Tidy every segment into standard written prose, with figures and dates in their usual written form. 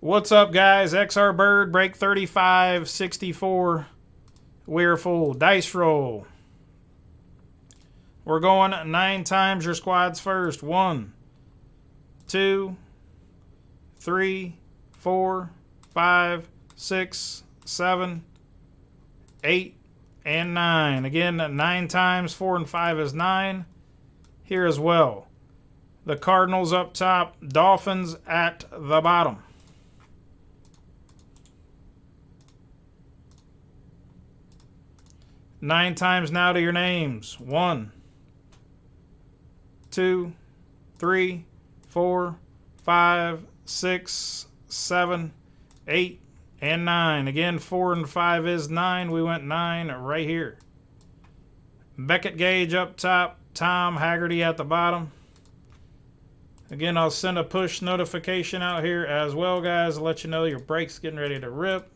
What's up, guys? XR Bird, break 3564. We're full. Dice roll. We're going 9 times. Your squad's first. 1, 2, 3, 4, 5, 6, 7, 8, and 9. Again, 9 times. 4 and 5 is 9. Here as well. The Cardinals up top. Dolphins at the bottom. Nine times now to your names. 1, 2, 3, 4, 5, 6, 7, 8, and 9. Again, 4 and 5 is 9. We went 9 right here. Beckett Gage up top. Tom Haggerty at the bottom. Again, I'll send a push notification out here as well, guys, to let you know your break's getting ready to rip.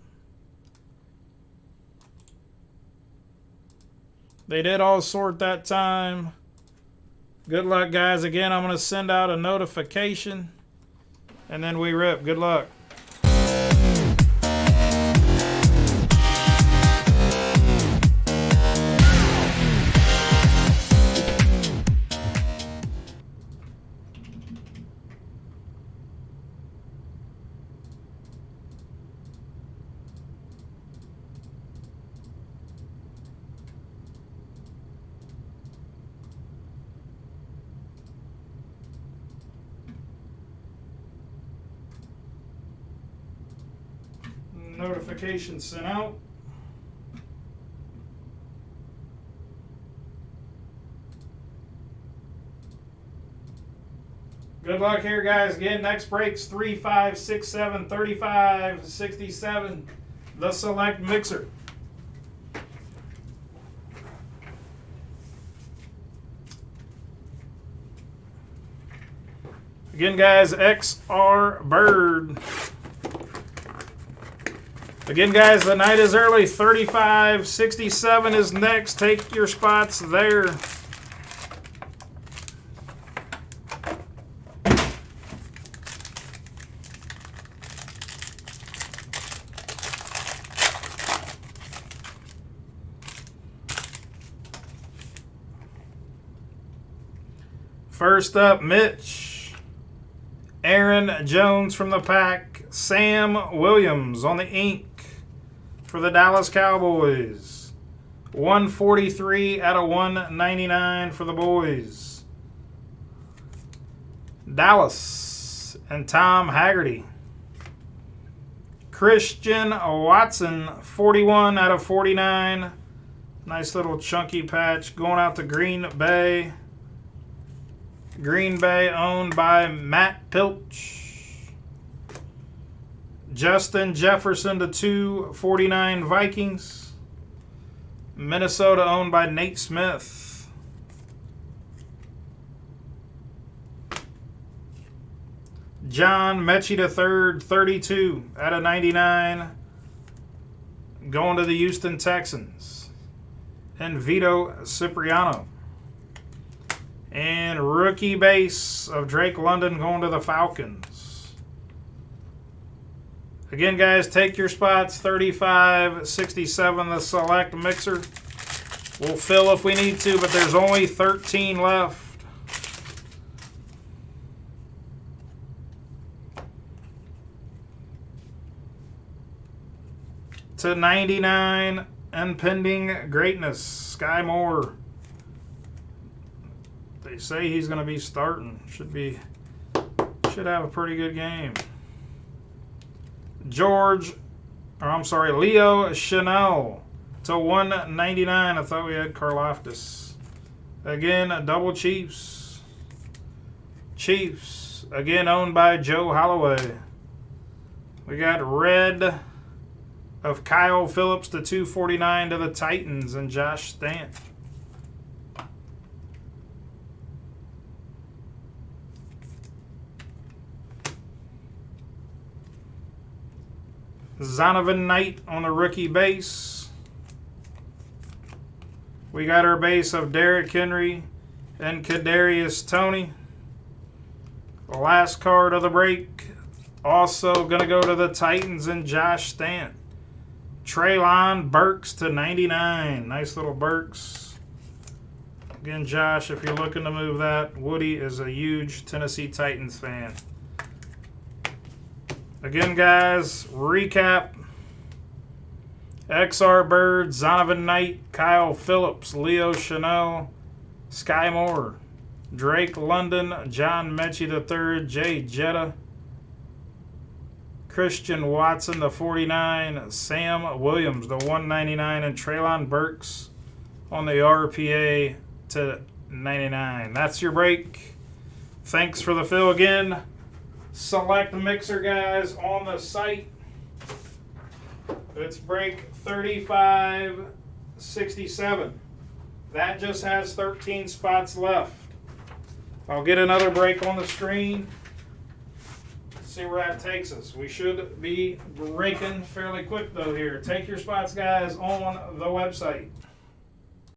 They did all sort that time. Good luck, guys. Again, I'm going to send out a notification, and then we rip. Good luck. Notification sent out. Good luck here, guys. Again, next break's 3, 5, 6, 7, 35, 67. The Select Mixer. Again, guys, XR Bird. Again, guys, the night is early. 3567 is next. Take your spots there. First up, Mitch. Aaron Jones from the pack. Sam Williams on the ink for the Dallas Cowboys. 143 out of 199 for the boys. Dallas and Tom Haggerty. Christian Watson, 41 out of 49. Nice little chunky patch going out to Green Bay. Green Bay owned by Matt Pilch. Justin Jefferson to 249 Vikings. Minnesota owned by Nate Smith. John Mechie to third, 32 out of 99. Going to the Houston Texans. And Vito Cipriano. And rookie base of Drake London going to the Falcons. Again, guys, take your spots. 3567, the Select Mixer. We'll fill if we need to, but there's only 13 left. To 99, impending greatness, Sky Moore. They say he's going to be starting. Should have a pretty good game. Leo Chanel to 199. I thought we had Karlaftis. Again, double Chiefs. Chiefs, again owned by Joe Holloway. We got red of Kyle Phillips to 249 to the Titans and Josh Stant. Zonovan Knight on the rookie base. We got our base of Derrick Henry and Kadarius Toney. The last card of the break, Also going to go to the Titans and Josh Stant. Treylon Burks to 99. Nice little Burks. Again, Josh, if you're looking to move that, Woody is a huge Tennessee Titans fan. Again, guys, recap. XR Bird, Zonovan Knight, Kyle Phillips, Leo Chanel, Sky Moore, Drake London, John Mechie III, Jay Jetta, Christian Watson, the 49, Sam Williams, the 199, and Treylon Burks on the RPA to 99. That's your break. Thanks for the fill again. Select mixer, guys, on the site. It's break 3567. That just has 13 spots left. I'll get another break on the screen. See where that takes us. We should be breaking fairly quick though here. Take your spots, guys, on the website.